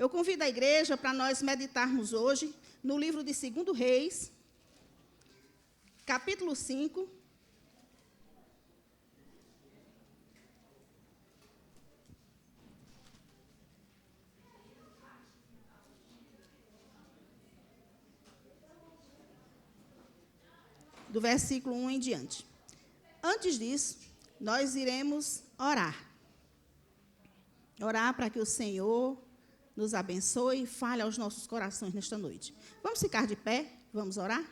Eu convido a igreja para nós meditarmos hoje no livro de 2 Reis, capítulo 5. Do versículo 1 em diante. Antes disso, nós iremos orar. Orar para que o Senhor nos abençoe e fale aos nossos corações nesta noite. Vamos ficar de pé? Vamos orar?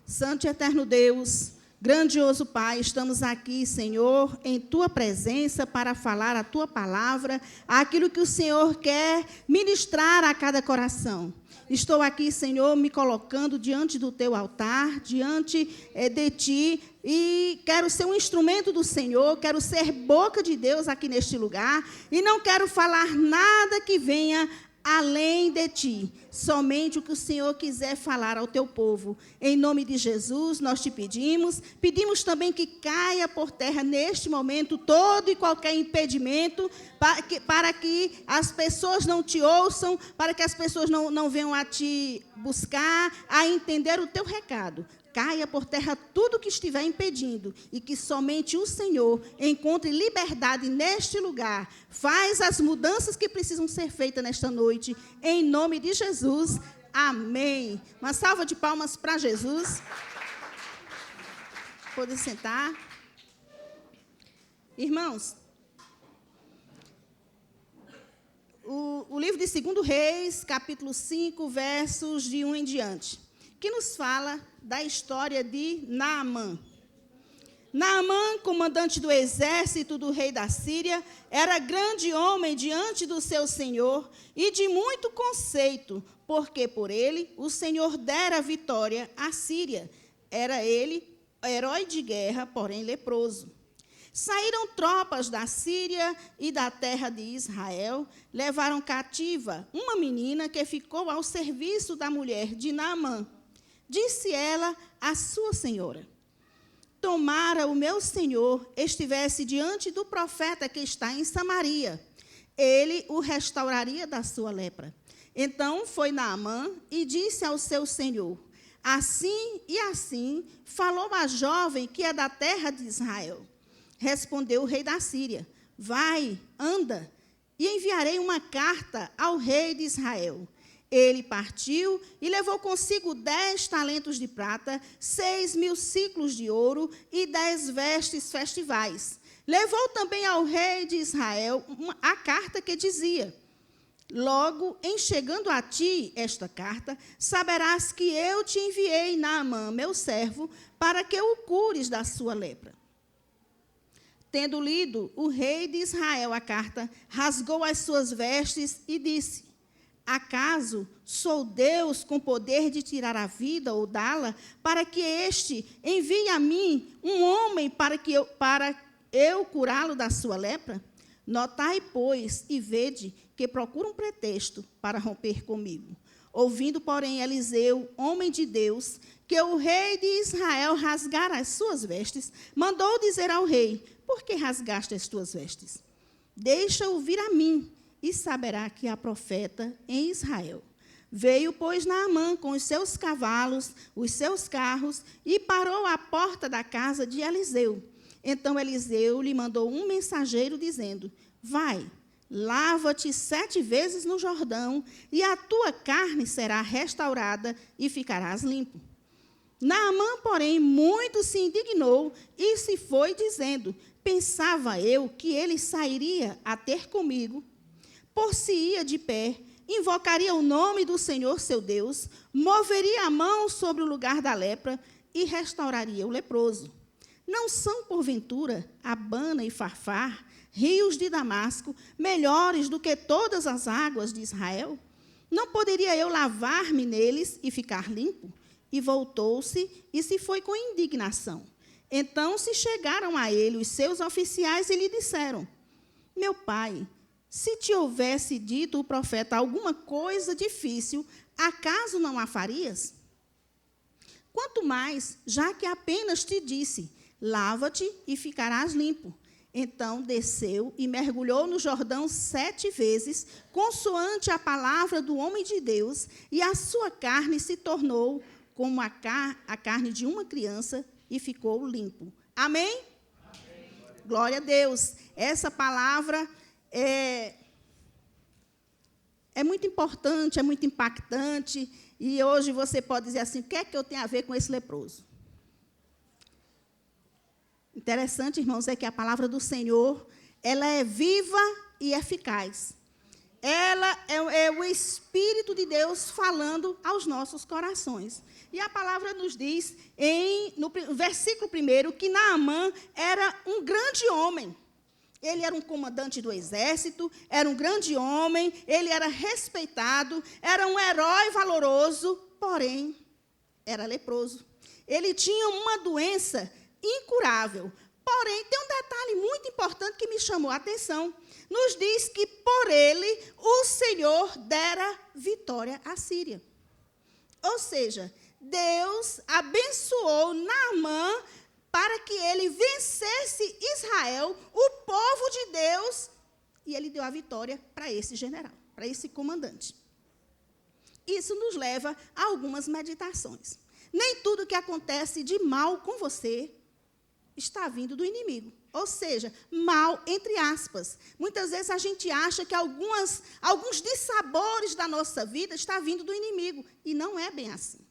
Santo e eterno Deus, grandioso Pai, estamos aqui, Senhor, em Tua presença para falar a Tua palavra, aquilo que o Senhor quer ministrar a cada coração. Estou aqui, Senhor, me colocando diante do Teu altar, diante de Ti, e quero ser um instrumento do Senhor, quero ser boca de Deus aqui neste lugar, e não quero falar nada que venha além de Ti, somente o que o Senhor quiser falar ao Teu povo. Em nome de Jesus, nós Te pedimos também que caia por terra neste momento todo e qualquer impedimento, para que as pessoas não Te ouçam, para que as pessoas não venham a Te buscar, a entender o Teu recado. Caia por terra tudo que estiver impedindo e que somente o Senhor encontre liberdade neste lugar. Faz as mudanças que precisam ser feitas nesta noite, em nome de Jesus. Amém. Uma salva de palmas para Jesus. Pode sentar. Irmãos, o livro de 2 Reis, capítulo 5, versos de 1 em diante, que nos fala da história de Naamã. Naamã, comandante do exército do rei da Síria, era grande homem diante do seu senhor e de muito conceito, porque por ele o Senhor dera vitória à Síria. Era ele herói de guerra, porém leproso. Saíram tropas da Síria e da terra de Israel, levaram cativa uma menina que ficou ao serviço da mulher de Naamã. Disse ela à sua senhora: tomara o meu senhor estivesse diante do profeta que está em Samaria, ele o restauraria da sua lepra. Então foi Naamã e disse ao seu senhor: assim e assim falou a jovem que é da terra de Israel. Respondeu o rei da Síria: vai, anda, e enviarei uma carta ao rei de Israel. Ele partiu e levou consigo 10 talentos de prata, 6.000 ciclos de ouro e 10 vestes festivais. Levou também ao rei de Israel a carta que dizia: logo, em chegando a ti esta carta, saberás que eu te enviei Naamã, meu servo, para que o cures da sua lepra. Tendo lido o rei de Israel a carta, rasgou as suas vestes e disse: acaso sou Deus com poder de tirar a vida ou dá-la, para que este envie a mim um homem para eu curá-lo da sua lepra? Notai, pois, e vede que procura um pretexto para romper comigo. Ouvindo, porém, Eliseu, homem de Deus, que o rei de Israel rasgara as suas vestes, mandou dizer ao rei: por que rasgaste as tuas vestes? Deixa-o vir a mim, e saberá que há profeta em Israel. Veio, pois, Naamã com os seus cavalos, os seus carros, e parou à porta da casa de Eliseu. Então Eliseu lhe mandou um mensageiro, dizendo: vai, lava-te 7 vezes no Jordão, e a tua carne será restaurada, e ficarás limpo. Naamã, porém, muito se indignou, e se foi, dizendo: pensava eu que ele sairia a ter comigo, por-se-ia de pé, invocaria o nome do Senhor seu Deus, moveria a mão sobre o lugar da lepra e restauraria o leproso. Não são, porventura, Abana e Farfar, rios de Damasco, melhores do que todas as águas de Israel? Não poderia eu lavar-me neles e ficar limpo? E voltou-se e se foi com indignação. Então se chegaram a ele os seus oficiais e lhe disseram: meu pai, se te houvesse dito o profeta alguma coisa difícil, acaso não a farias? Quanto mais, já que apenas te disse: lava-te e ficarás limpo. Então desceu e mergulhou no Jordão 7 vezes, consoante a palavra do homem de Deus, e a sua carne se tornou como a carne de uma criança e ficou limpo. Amém? Amém. Glória a Deus. Essa palavra é muito importante, é muito impactante, e hoje você pode dizer assim, o que é que eu tenho a ver com esse leproso? Interessante, irmãos, é que a palavra do Senhor, ela é viva e eficaz. Ela é o Espírito de Deus falando aos nossos corações. E a palavra nos diz, no versículo 1, que Naamã era um grande homem. Ele era um comandante do exército, era um grande homem, ele era respeitado, era um herói valoroso, porém, era leproso. Ele tinha uma doença incurável. Porém, tem um detalhe muito importante que me chamou a atenção. Nos diz que, por ele, o Senhor dera vitória à Síria. Ou seja, Deus abençoou Naamã para que ele vencesse Israel, o povo de Deus, e ele deu a vitória para esse general, para esse comandante. Isso nos leva a algumas meditações. Nem tudo que acontece de mal com você está vindo do inimigo. Ou seja, mal entre aspas. Muitas vezes a gente acha que alguns dissabores da nossa vida estão vindo do inimigo. E não é bem assim.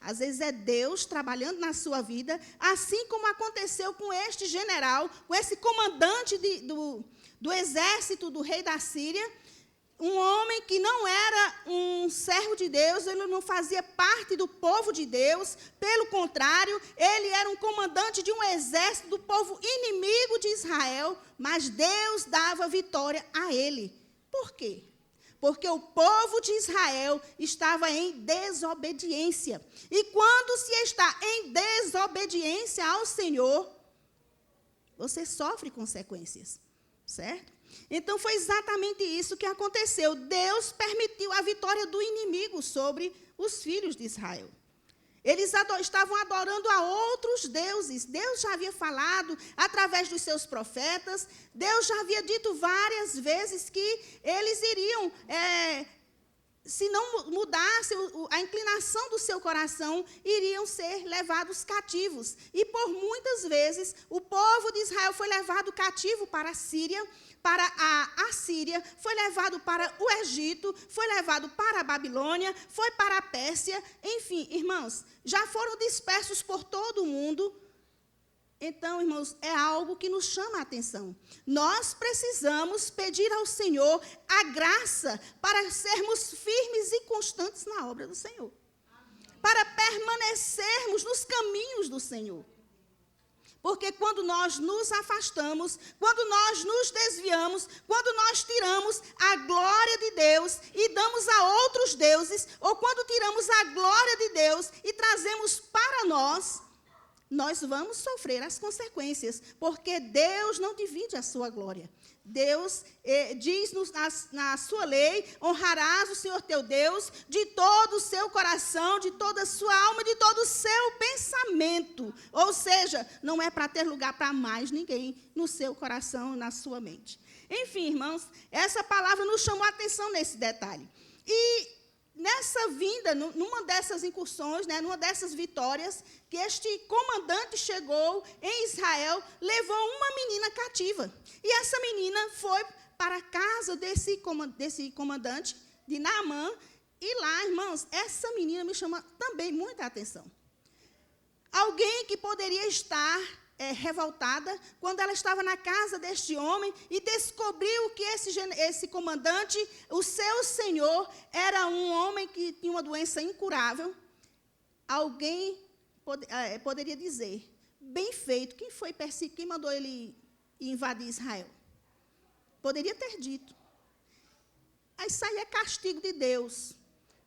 Às vezes é Deus trabalhando na sua vida, assim como aconteceu com este general, com esse comandante do exército do rei da Síria, um homem que não era um servo de Deus, ele não fazia parte do povo de Deus, pelo contrário, ele era um comandante de um exército do povo inimigo de Israel, mas Deus dava vitória a ele. Por quê? Porque o povo de Israel estava em desobediência. E quando se está em desobediência ao Senhor, você sofre consequências, certo? Então, foi exatamente isso que aconteceu. Deus permitiu a vitória do inimigo sobre os filhos de Israel. Eles estavam adorando a outros deuses. Deus já havia falado através dos seus profetas. Deus já havia dito várias vezes que eles iriam, se não mudasse a inclinação do seu coração, iriam ser levados cativos. E por muitas vezes, o povo de Israel foi levado cativo para a Síria, para a Assíria, foi levado para o Egito, foi levado para a Babilônia, foi para a Pérsia, enfim, irmãos, já foram dispersos por todo o mundo. Então, irmãos, é algo que nos chama a atenção. Nós precisamos pedir ao Senhor a graça para sermos firmes e constantes na obra do Senhor, para permanecermos nos caminhos do Senhor. Porque quando nós nos afastamos, quando nós nos desviamos, quando nós tiramos a glória de Deus e damos a outros deuses, ou quando tiramos a glória de Deus e trazemos para nós vamos sofrer as consequências, porque Deus não divide a sua glória. Deus diz na sua lei, honrarás o Senhor teu Deus de todo o seu coração, de toda a sua alma, de todo o seu pensamento. Ou seja, não é para ter lugar para mais ninguém no seu coração e na sua mente. Enfim, irmãos, essa palavra nos chamou a atenção nesse detalhe. E nessa vinda, numa dessas incursões, numa dessas vitórias, que este comandante chegou em Israel, levou uma menina cativa. E essa menina foi para a casa desse comandante, de Naamã, e lá, irmãos, essa menina me chama também muita atenção. Alguém que poderia estar revoltada, quando ela estava na casa deste homem e descobriu que esse comandante, o seu senhor, era um homem que tinha uma doença incurável, alguém poderia dizer, bem feito, quem mandou ele invadir Israel? Poderia ter dito. Isso aí é castigo de Deus,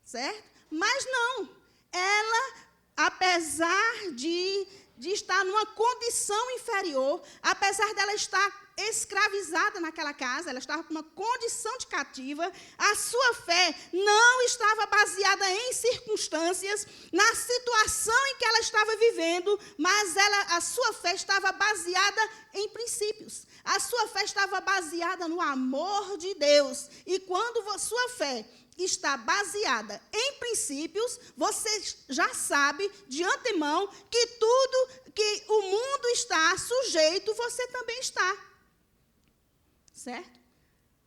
certo? Mas não, ela, apesar de estar numa condição inferior, apesar dela estar escravizada naquela casa, ela estava com uma condição de cativa. A sua fé não estava baseada em circunstâncias, na situação em que ela estava vivendo, mas a sua fé estava baseada em princípios. A sua fé estava baseada no amor de Deus. E quando sua fé está baseada em princípios, você já sabe de antemão que tudo que o mundo está sujeito, você também está. Certo?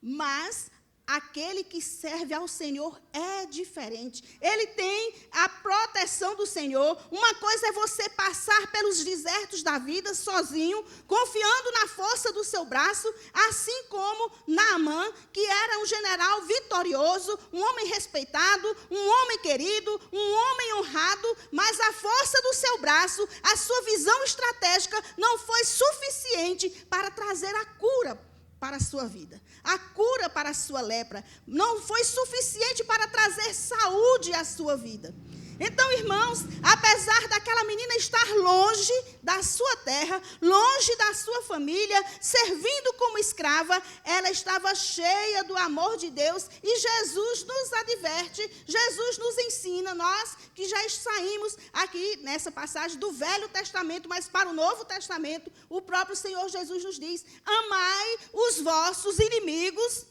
Mas aquele que serve ao Senhor é diferente. Ele tem a proteção do Senhor. Uma coisa é você passar pelos desertos da vida sozinho, confiando na força do seu braço, assim como Naamã, que era um general vitorioso, um homem respeitado, um homem querido, um homem honrado, mas a força do seu braço, a sua visão estratégica não foi suficiente para trazer a cura para a sua vida, a cura para a sua lepra, não foi suficiente para trazer saúde à sua vida. Então, irmãos, apesar daquela menina estar longe da sua terra, longe da sua família, servindo como escrava, ela estava cheia do amor de Deus, e Jesus nos adverte, Jesus nos ensina, nós que já saímos aqui nessa passagem do Velho Testamento, mas para o Novo Testamento, o próprio Senhor Jesus nos diz: amai os vossos inimigos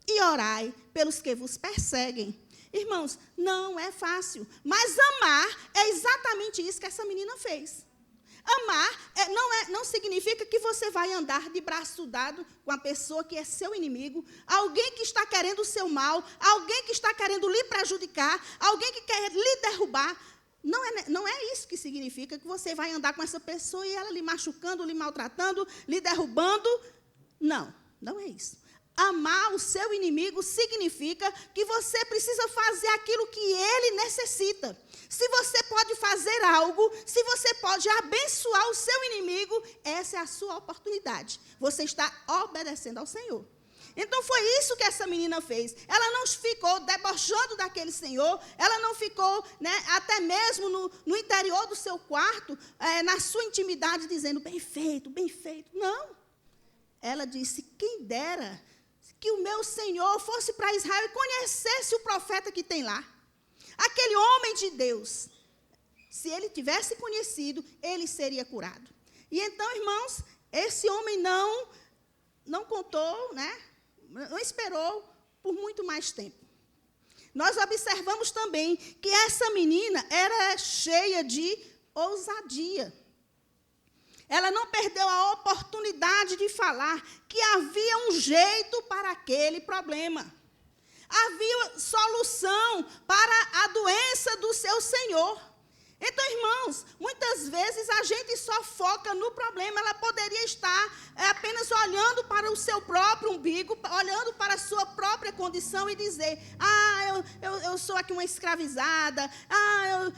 e orai pelos que vos perseguem. Irmãos, não é fácil, mas amar é exatamente isso que essa menina fez. Amar não significa que você vai andar de braço dado com a pessoa que é seu inimigo, alguém que está querendo o seu mal, alguém que está querendo lhe prejudicar, alguém que quer lhe derrubar. Não é isso que significa que você vai andar com essa pessoa e ela lhe machucando, lhe maltratando, lhe derrubando. Não é isso. Amar o seu inimigo significa que você precisa fazer aquilo que ele necessita. Se você pode fazer algo, se você pode abençoar o seu inimigo, essa é a sua oportunidade. Você está obedecendo ao Senhor. Então, foi isso que essa menina fez. Ela não ficou debochando daquele Senhor, ela não ficou, até mesmo no interior do seu quarto, na sua intimidade, dizendo, bem feito, bem feito. Não. Ela disse, quem dera que o meu Senhor fosse para Israel e conhecesse o profeta que tem lá. Aquele homem de Deus. Se ele tivesse conhecido, ele seria curado. E então, irmãos, esse homem não contou, não esperou por muito mais tempo. Nós observamos também que essa menina era cheia de ousadia. Ela não perdeu a oportunidade de falar que havia um jeito para aquele problema. Havia solução para a doença do seu senhor. Então, irmãos, muitas vezes a gente só foca no problema. Ela poderia estar apenas olhando para o seu próprio umbigo, olhando para a sua própria condição e dizer, eu sou aqui uma escravizada,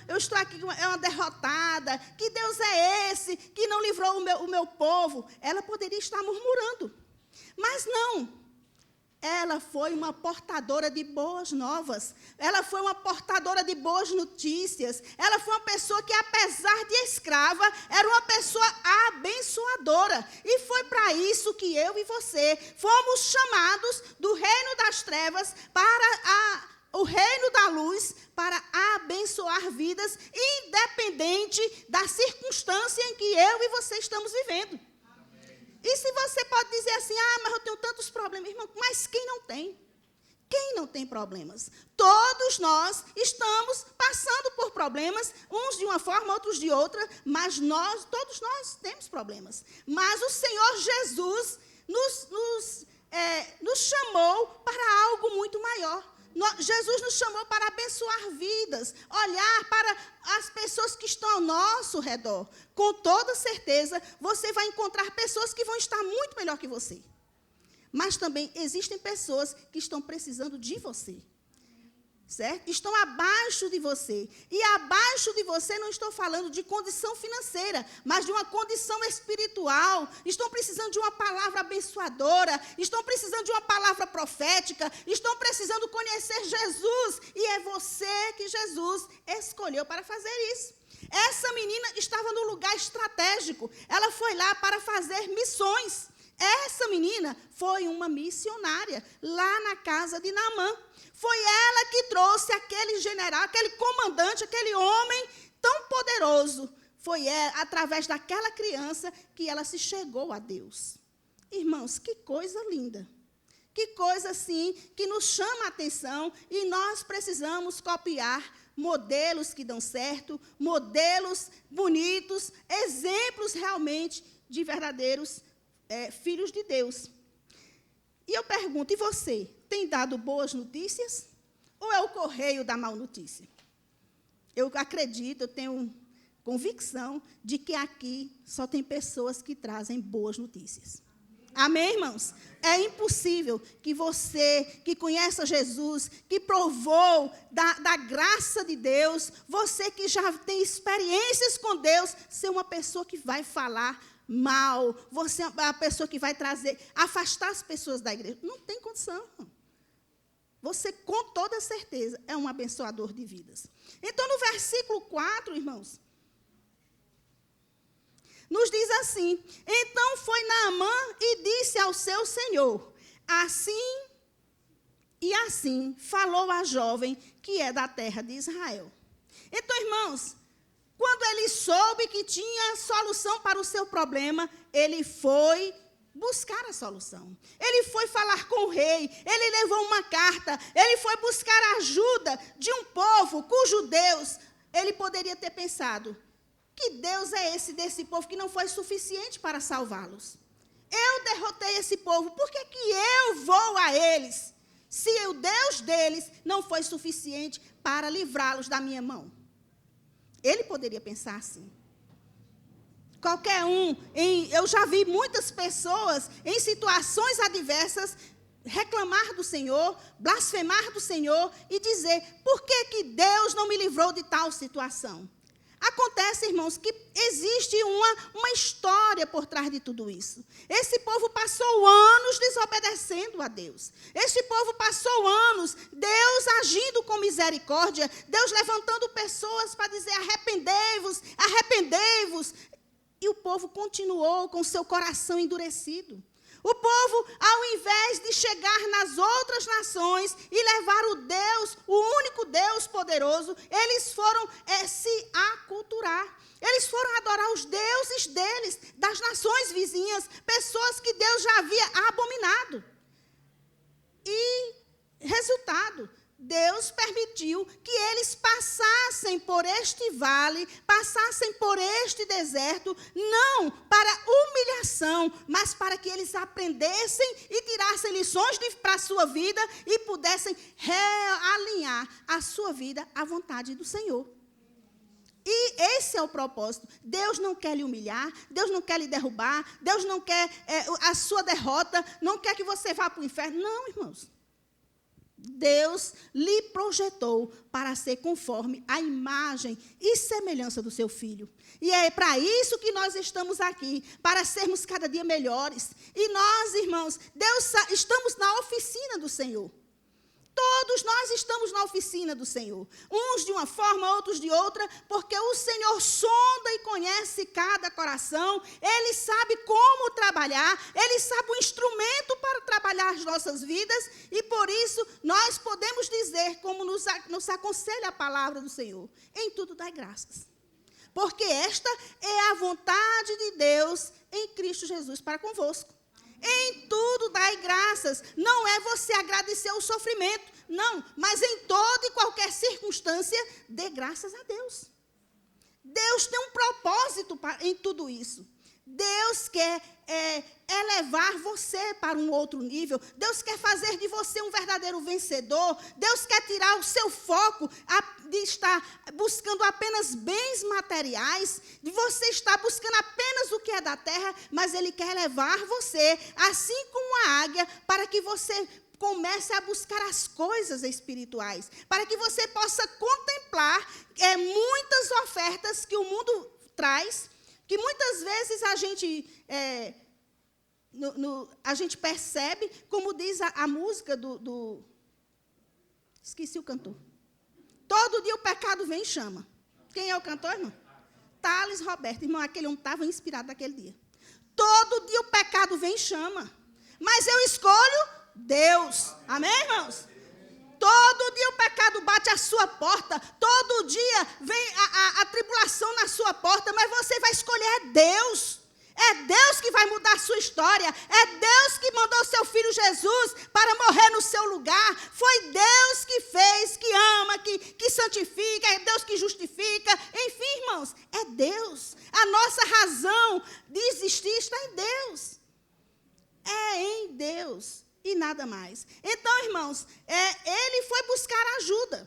eu estou aqui uma derrotada, que Deus é esse que não livrou o meu povo? Ela poderia estar murmurando, mas não. Ela foi uma portadora de boas novas. Ela foi uma portadora de boas notícias. Ela foi uma pessoa que, apesar de escrava, era uma pessoa abençoadora. E foi para isso que eu e você fomos chamados do reino das trevas para o reino da luz, para abençoar vidas, independente da circunstância em que eu e você estamos vivendo. E se você pode dizer assim, mas eu tenho tantos problemas, irmão, mas quem não tem? Quem não tem problemas? Todos nós estamos passando por problemas, uns de uma forma, outros de outra, mas todos nós temos problemas. Mas o Senhor Jesus nos chamou para algo muito maior. Jesus nos chamou para abençoar vidas, olhar para as pessoas que estão ao nosso redor. Com toda certeza, você vai encontrar pessoas que vão estar muito melhor que você. Mas também existem pessoas que estão precisando de você. Certo? Estão abaixo de você. E abaixo de você não estou falando de condição financeira, mas de uma condição espiritual. Estão precisando de uma palavra abençoadora, estão precisando de uma palavra profética, estão precisando conhecer Jesus. E é você que Jesus escolheu para fazer isso. Essa menina estava num lugar estratégico. Ela foi lá para fazer missões. Essa menina foi uma missionária lá na casa de Naamã. Foi ela que trouxe aquele general, aquele comandante, aquele homem tão poderoso. Foi ela, através daquela criança que ela se chegou a Deus. Irmãos, que coisa linda. Que coisa assim que nos chama a atenção e nós precisamos copiar modelos que dão certo, modelos bonitos, exemplos realmente de verdadeiros filhos de Deus. E eu pergunto, e você, tem dado boas notícias ou é o correio da mal notícia? Eu acredito, eu tenho convicção de que aqui só tem pessoas que trazem boas notícias. Amém, irmãos? É impossível que você, que conhece Jesus, que provou da graça de Deus, você que já tem experiências com Deus, ser uma pessoa que vai falar mal, você é a pessoa que vai afastar as pessoas da igreja. Não tem condição. Você, com toda certeza, é um abençoador de vidas. Então, no versículo 4, irmãos, nos diz assim: então foi Naamã e disse ao seu senhor, assim e assim falou a jovem que é da terra de Israel. Então, irmãos, quando ele soube que tinha solução para o seu problema, ele foi buscar a solução. Ele foi falar com o rei, ele levou uma carta, ele foi buscar a ajuda de um povo cujo Deus, ele poderia ter pensado, que Deus é esse desse povo que não foi suficiente para salvá-los? Eu derrotei esse povo, por que eu vou a eles? Se o Deus deles não foi suficiente para livrá-los da minha mão. Ele poderia pensar assim. Qualquer um, eu já vi muitas pessoas em situações adversas reclamar do Senhor, blasfemar do Senhor e dizer, por que Deus não me livrou de tal situação? Acontece, irmãos, que existe uma história por trás de tudo isso. Esse povo passou anos desobedecendo a Deus. Esse povo passou anos, Deus agindo com misericórdia, Deus levantando pessoas para dizer, arrependei-vos, arrependei-vos. E o povo continuou com seu coração endurecido. O povo, ao invés de chegar nas outras nações e levar o único Deus poderoso, eles foram se aculturar. Eles foram adorar os deuses deles, das nações vizinhas, pessoas que Deus já havia abominado. E, resultado, Deus permitiu que eles passassem por este vale, passassem por este deserto, não para humilhação, mas para que eles aprendessem e tirassem lições para a sua vida e pudessem realinhar a sua vida à vontade do Senhor. E esse é o propósito. Deus não quer lhe humilhar, Deus não quer lhe derrubar, Deus não quer a sua derrota, não quer que você vá para o inferno. Não, irmãos. Deus lhe projetou para ser conforme a imagem e semelhança do seu Filho. E é para isso que nós estamos aqui, para sermos cada dia melhores. E nós, irmãos, estamos na oficina do Senhor. Todos nós estamos na oficina do Senhor. Uns de uma forma, outros de outra, porque o Senhor sonda e conhece cada coração. Ele sabe como trabalhar, Ele sabe o instrumento para trabalhar as nossas vidas. E por isso, nós podemos dizer, como nos aconselha a palavra do Senhor, em tudo dai graças. Porque esta é a vontade de Deus em Cristo Jesus para convosco. Em tudo dai graças. Não é você agradecer o sofrimento, não. Mas em toda e qualquer circunstância, dê graças a Deus. Deus tem um propósito em tudo isso. Deus quer elevar você para um outro nível. Deus quer fazer de você um verdadeiro vencedor. Deus quer tirar o seu foco de estar buscando apenas bens materiais, de você estar buscando apenas o que é da terra, mas Ele quer levar você, assim como a águia, para que você comece a buscar as coisas espirituais, para que você possa contemplar muitas ofertas que o mundo traz, que muitas vezes a gente percebe, como diz a música esqueci o cantor. Todo dia o pecado vem e chama. Quem é o cantor, irmão? Thales Roberto. Irmão, aquele homem estava inspirado naquele dia. Todo dia o pecado vem e chama. Mas eu escolho Deus. Amém, irmãos? Todo dia o pecado bate a sua porta. Todo dia vem a tribulação na sua porta. Mas você vai escolher Deus. É Deus que vai mudar a sua história. É Deus que mandou o seu filho Jesus para morrer no seu lugar. Foi Deus que fez, que ama, que santifica. É Deus que justifica. Enfim, irmãos, é Deus. A nossa razão de existir está em Deus. É em Deus e nada mais. Então, irmãos, ele foi buscar ajuda.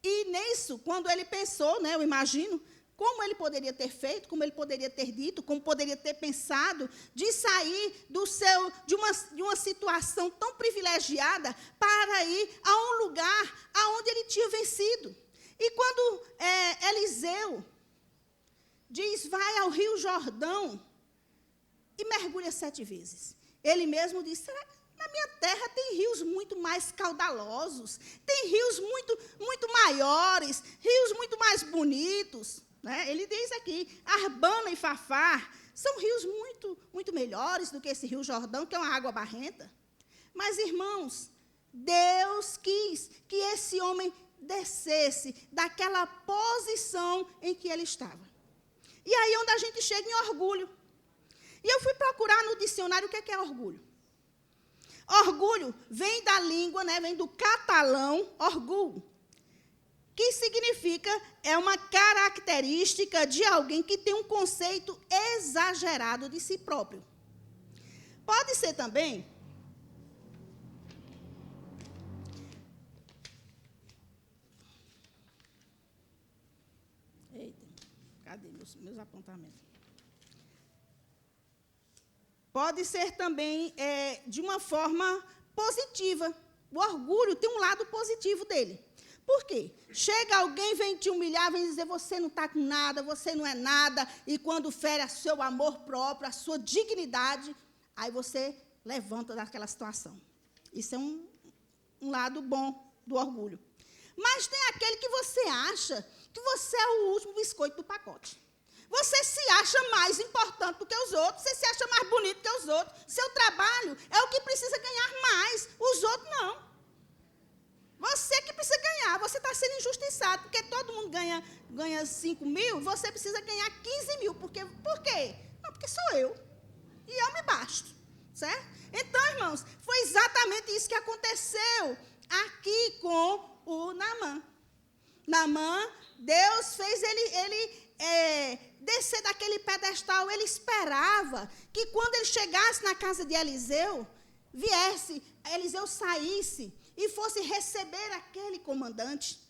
E nisso, quando ele pensou, né, eu imagino, como ele poderia ter feito, como ele poderia ter dito, como poderia ter pensado de sair de uma situação tão privilegiada para ir a um lugar aonde ele tinha vencido. E quando Eliseu diz, vai ao Rio Jordão e mergulha 7 vezes. Ele mesmo disse, será que na minha terra tem rios muito mais caudalosos, tem rios muito maiores, rios muito mais bonitos. Né? Ele diz aqui, Arbana e Fafar são rios muito melhores do que esse Rio Jordão, que é uma água barrenta. Mas, irmãos, Deus quis que esse homem descesse daquela posição em que ele estava. E aí onde a gente chega em orgulho. E eu fui procurar no dicionário o que é orgulho. Orgulho vem da língua, né, vem do catalão, orgulho, que significa, é uma característica de alguém que tem um conceito exagerado de si próprio. Pode ser também cadê meus apontamentos? Pode ser também de uma forma positiva. O orgulho tem um lado positivo dele. Por quê? Chega alguém, vem te humilhar, vem dizer, você não está com nada, você não é nada, e quando fere o seu amor próprio, a sua dignidade, aí você levanta daquela situação. Isso é um lado bom do orgulho. Mas tem aquele que você acha que você é o último biscoito do pacote. Você se acha mais importante do que os outros, você se acha mais bonito que os outros. Seu trabalho é o que precisa ganhar mais, os outros não. Você que precisa ganhar, você está sendo injustiçado, porque todo mundo ganha 5 mil, você precisa ganhar 15 mil. Por quê? Não, porque sou eu. E eu me basto. Certo? Então, irmãos, foi exatamente isso que aconteceu aqui com o Naamã. Naamã, Deus fez ele descer daquele pedestal. Ele esperava que quando ele chegasse na casa de Eliseu, Eliseu saísse e fosse receber aquele comandante.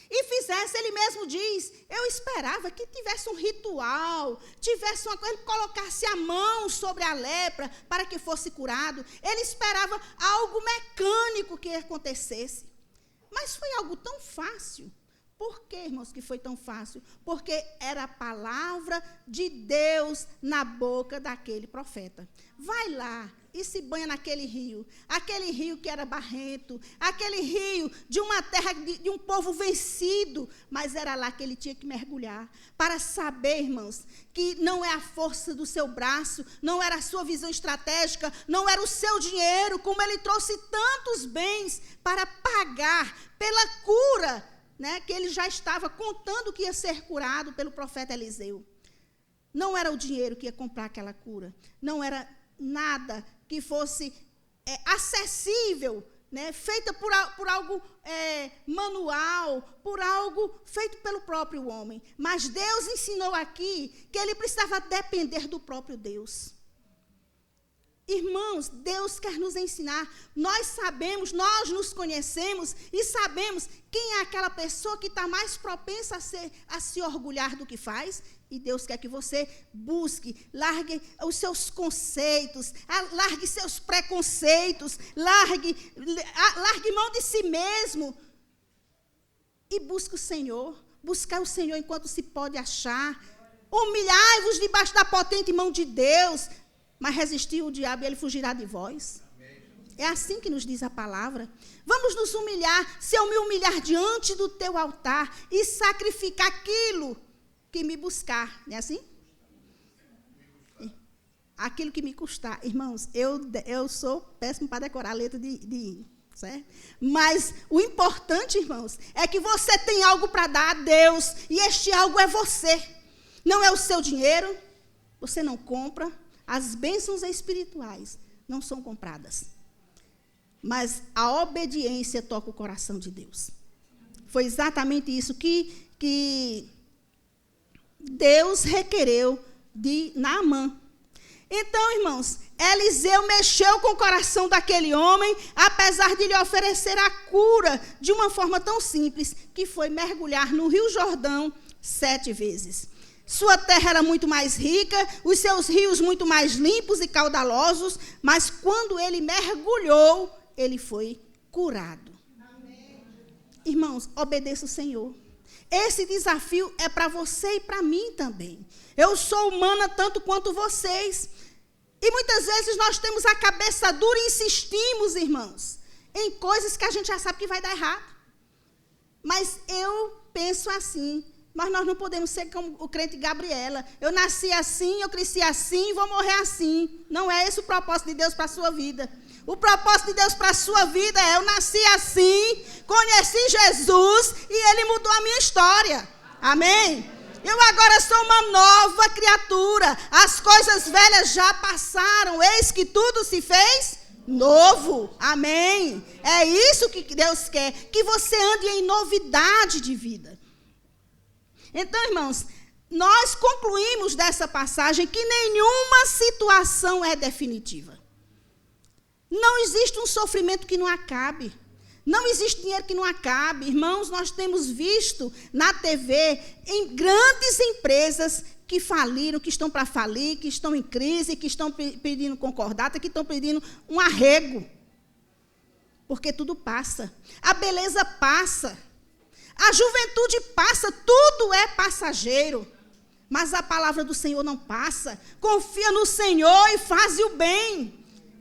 E fizesse, ele mesmo diz, eu esperava que tivesse um ritual, tivesse uma coisa, ele colocasse a mão sobre a lepra para que fosse curado. Ele esperava algo mecânico que acontecesse. Mas foi algo tão fácil. Por que, irmãos, que foi tão fácil? Porque era a palavra de Deus na boca daquele profeta. Vai lá e se banha naquele rio. Aquele rio que era barrento. Aquele rio de uma terra, de um povo vencido. Mas era lá que ele tinha que mergulhar. Para saber, irmãos, que não é a força do seu braço, não era a sua visão estratégica, não era o seu dinheiro, como ele trouxe tantos bens para pagar pela cura, né, que ele já estava contando que ia ser curado pelo profeta Eliseu. Não era o dinheiro que ia comprar aquela cura. Não era nada que fosse acessível, né, feita por algo manual, por algo feito pelo próprio homem. Mas Deus ensinou aqui que ele precisava depender do próprio Deus. Irmãos, Deus quer nos ensinar. Nós sabemos, nós nos conhecemos e sabemos quem é aquela pessoa que está mais propensa a se orgulhar do que faz. E Deus quer que você busque, largue os seus conceitos, largue seus preconceitos, largue mão de si mesmo e busque o Senhor. Buscar o Senhor enquanto se pode achar. Humilhai-vos debaixo da potente mão de Deus. Mas resistir o diabo e ele fugirá de vós. É assim que nos diz a palavra. Vamos nos humilhar. Se eu me humilhar diante do teu altar e sacrificar aquilo que me buscar. Não é assim? aquilo que me custar. Irmãos, eu sou péssimo para decorar a letra de hino, certo? Mas o importante, irmãos, é que você tem algo para dar a Deus, e este algo é você. Não é o seu dinheiro, você não compra. As bênçãos espirituais não são compradas. Mas a obediência toca o coração de Deus. Foi exatamente isso que Deus requereu de Naamã. Então, irmãos, Eliseu mexeu com o coração daquele homem, apesar de lhe oferecer a cura de uma forma tão simples, que foi mergulhar no Rio Jordão 7 vezes. Sua terra era muito mais rica, os seus rios muito mais limpos e caudalosos, mas quando ele mergulhou, ele foi curado. Amém. Irmãos, obedeça o Senhor. Esse desafio é para você e para mim também. Eu sou humana tanto quanto vocês. E muitas vezes nós temos a cabeça dura e insistimos, irmãos, em coisas que a gente já sabe que vai dar errado. Mas eu penso assim, mas nós não podemos ser como o crente Gabriela. Eu nasci assim, eu cresci assim, vou morrer assim. Não é esse o propósito de Deus para a sua vida. O propósito de Deus para a sua vida é: eu nasci assim, conheci Jesus e Ele mudou a minha história. Amém? Eu agora sou uma nova criatura. As coisas velhas já passaram, eis que tudo se fez novo. Amém? É isso que Deus quer, que você ande em novidade de vida. Então, irmãos, nós concluímos dessa passagem que nenhuma situação é definitiva. Não existe um sofrimento que não acabe. Não existe dinheiro que não acabe. Irmãos, nós temos visto na TV em grandes empresas que faliram, que estão para falir, que estão em crise, que estão pedindo concordata, que estão pedindo um arrego. Porque tudo passa. A beleza passa. A juventude passa. Tudo é passageiro. Mas a palavra do Senhor não passa. Confia no Senhor e faz o bem.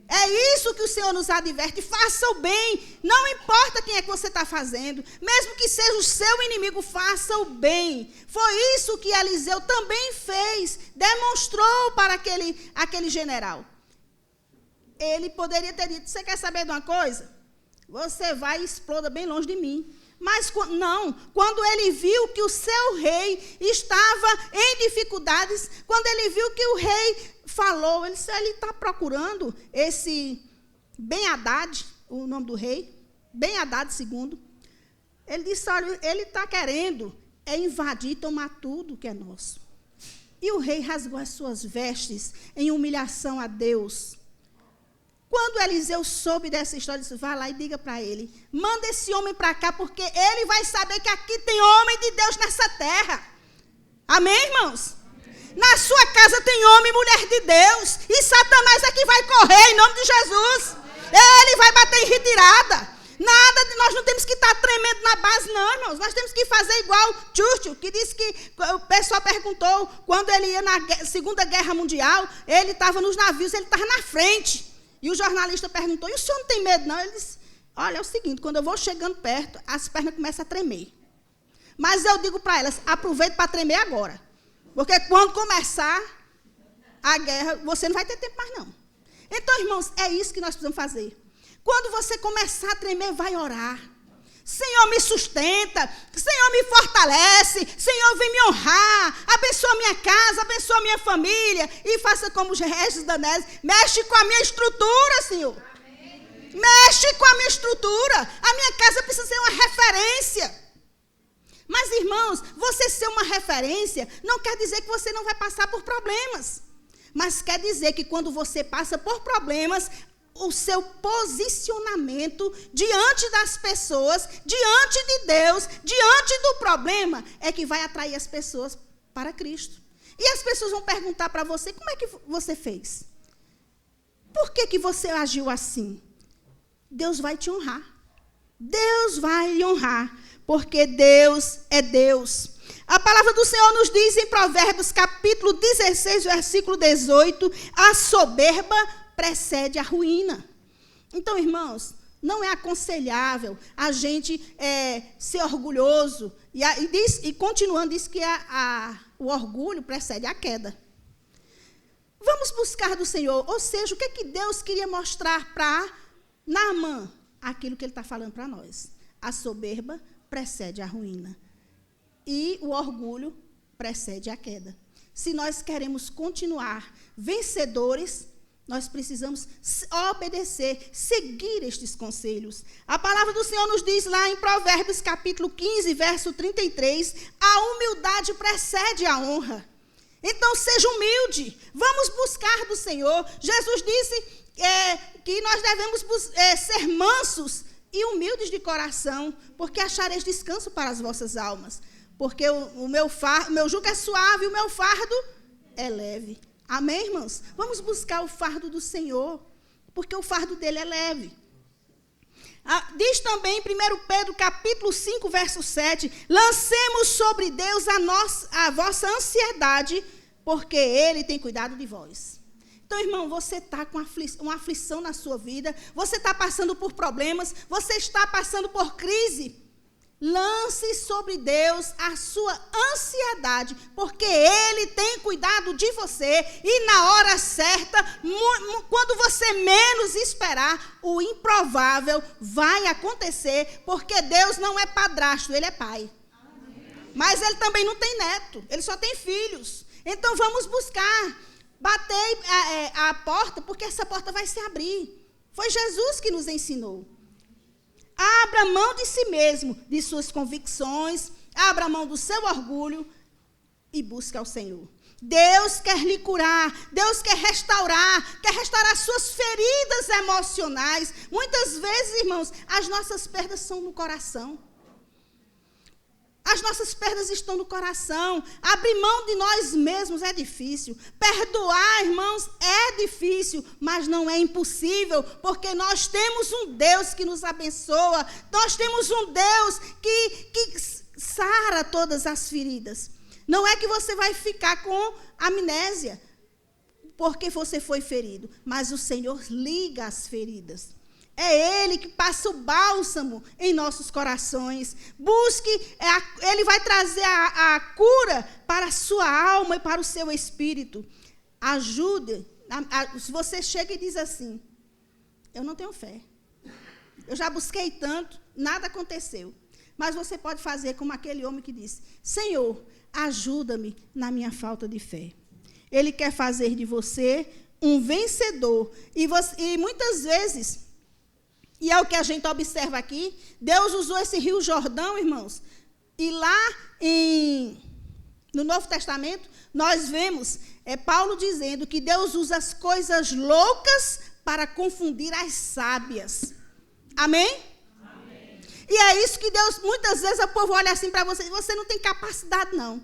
É isso que o Senhor nos adverte. Faça o bem. Não importa quem é que você está fazendo. Mesmo que seja o seu inimigo, faça o bem. Foi isso que Eliseu também fez. Demonstrou para aquele general. Ele poderia ter dito: você quer saber de uma coisa? Você vai e exploda bem longe de mim. Mas não, quando ele viu que o seu rei estava em dificuldades, quando ele viu que o rei falou, ele está procurando esse Ben-Hadad, o nome do rei, Ben-Hadad II. Ele disse: olha, ele está querendo invadir e tomar tudo que é nosso. E o rei rasgou as suas vestes em humilhação a Deus. Quando Eliseu soube dessa história, ele disse: vá lá e diga para ele, manda esse homem para cá, porque ele vai saber que aqui tem homem de Deus nessa terra. Amém, irmãos? Amém. Na sua casa tem homem e mulher de Deus, e Satanás é que vai correr em nome de Jesus. Amém. Ele vai bater em retirada. Nós não temos que estar tremendo na base, não, irmãos. Nós temos que fazer igual Churchill, que disse que o pessoal perguntou, quando ele ia na Segunda Guerra Mundial, ele estava nos navios, ele estava na frente. E o jornalista perguntou: e o senhor não tem medo, não? Ele disse: olha, é o seguinte, quando eu vou chegando perto, as pernas começam a tremer. Mas eu digo para elas: aproveite para tremer agora. Porque quando começar a guerra, você não vai ter tempo mais, não. Então, irmãos, é isso que nós precisamos fazer. Quando você começar a tremer, vai orar. Senhor, me sustenta. Senhor, me fortalece. Senhor, vem me honrar. Abençoa minha casa, abençoa minha família. E faça como os Regis Danese. Mexe com a minha estrutura, Senhor. Amém. Mexe com a minha estrutura. A minha casa precisa ser uma referência. Mas, irmãos, você ser uma referência não quer dizer que você não vai passar por problemas. Mas quer dizer que quando você passa por problemas, o seu posicionamento diante das pessoas, diante de Deus, diante do problema, é que vai atrair as pessoas para Cristo. E as pessoas vão perguntar para você: como é que você fez? Por que você agiu assim? Deus vai te honrar. Deus vai lhe honrar, porque Deus é Deus. A palavra do Senhor nos diz em Provérbios, capítulo 16, versículo 18, a soberba precede a ruína. Então, irmãos, não é aconselhável a gente ser orgulhoso. E continuando, diz que o orgulho precede a queda. Vamos buscar do Senhor. Ou seja, o que é que Deus queria mostrar para Naamã? Aquilo que ele está falando para nós. A soberba precede a ruína. E o orgulho precede a queda. Se nós queremos continuar vencedores, nós precisamos obedecer, seguir estes conselhos. A palavra do Senhor nos diz lá em Provérbios capítulo 15, verso 33, a humildade precede a honra. Então, seja humilde, vamos buscar do Senhor. Jesus disse que nós devemos ser mansos e humildes de coração, porque achareis descanso para as vossas almas. Porque o meu jugo é suave e o meu fardo é leve. Amém, irmãos? Vamos buscar o fardo do Senhor, porque o fardo dele é leve. Diz também em 1 Pedro capítulo 5, verso 7, lancemos sobre Deus a vossa ansiedade, porque Ele tem cuidado de vós. Então, irmão, você está com uma aflição na sua vida, você está passando por problemas, você está passando por crise. Lance sobre Deus a sua ansiedade, porque Ele tem cuidado de você e na hora certa, quando você menos esperar, o improvável vai acontecer, porque Deus não é padrasto, Ele é pai. Mas Ele também não tem neto, Ele só tem filhos. Então vamos buscar, bater a porta, porque essa porta vai se abrir. Foi Jesus que nos ensinou. Abra mão de si mesmo, de suas convicções, abra mão do seu orgulho e busque ao Senhor. Deus quer lhe curar, Deus quer restaurar suas feridas emocionais. Muitas vezes, irmãos, as nossas perdas são no coração. As nossas perdas estão no coração. Abrir mão de nós mesmos é difícil. Perdoar, irmãos, é difícil, mas não é impossível, porque nós temos um Deus que nos abençoa. Nós temos um Deus que sara todas as feridas. Não é que você vai ficar com amnésia, porque você foi ferido, mas o Senhor liga as feridas. É Ele que passa o bálsamo em nossos corações. Busque, Ele vai trazer a cura para a sua alma e para o seu espírito. Ajude. Se você chega e diz assim, eu não tenho fé. Eu já busquei tanto, nada aconteceu. Mas você pode fazer como aquele homem que disse, Senhor, ajuda-me na minha falta de fé. Ele quer fazer de você um vencedor. E muitas vezes... E é o que a gente observa aqui. Deus usou esse rio Jordão, irmãos. E lá no Novo Testamento, nós vemos Paulo dizendo que Deus usa as coisas loucas para confundir as sábias. Amém? Amém. E é isso que Deus, muitas vezes o povo olha assim para você, você não tem capacidade, não.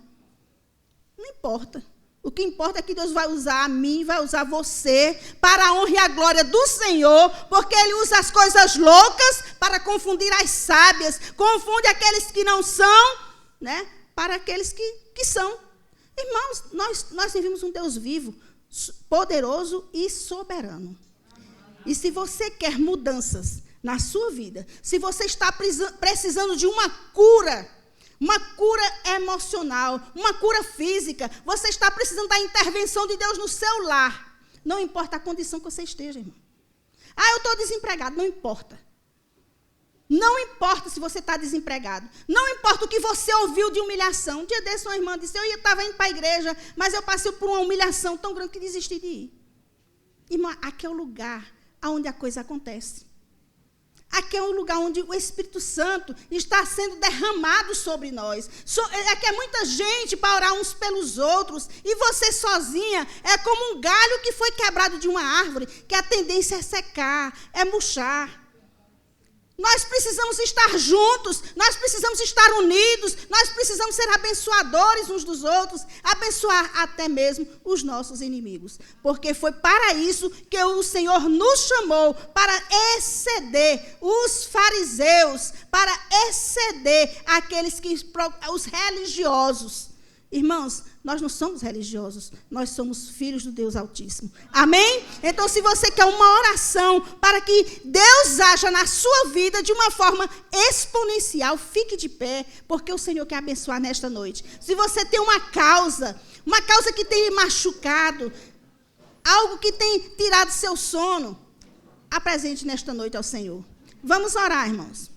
Não importa. O que importa é que Deus vai usar a mim, vai usar você, para a honra e a glória do Senhor, porque Ele usa as coisas loucas para confundir as sábias, confunde aqueles que não são, né, para aqueles que são. Irmãos, nós servimos um Deus vivo, poderoso e soberano. E se você quer mudanças na sua vida, se você está precisando de uma cura emocional, uma cura física, você está precisando da intervenção de Deus no seu lar. Não importa a condição que você esteja, irmão. Eu estou desempregado, não importa. Não importa se você está desempregado. Não importa o que você ouviu de humilhação. Um dia desse uma irmã disse, eu estava indo para a igreja, mas eu passei por uma humilhação tão grande que desisti de ir. Irmã, aqui é o lugar onde a coisa acontece. Aqui é um lugar onde o Espírito Santo está sendo derramado sobre nós. Aqui é muita gente para orar uns pelos outros. E você sozinha é como um galho que foi quebrado de uma árvore, que a tendência é secar, é murchar. Nós precisamos estar juntos, nós precisamos estar unidos, nós precisamos ser abençoadores uns dos outros, abençoar até mesmo os nossos inimigos. Porque foi para isso que o Senhor nos chamou, para exceder os fariseus, para exceder os religiosos. Irmãos, nós não somos religiosos, nós somos filhos do Deus Altíssimo. Amém? Então, se você quer uma oração para que Deus haja na sua vida de uma forma exponencial, fique de pé, porque o Senhor quer abençoar nesta noite. Se você tem uma causa que tem machucado, algo que tem tirado seu sono, apresente nesta noite ao Senhor. Vamos orar, irmãos.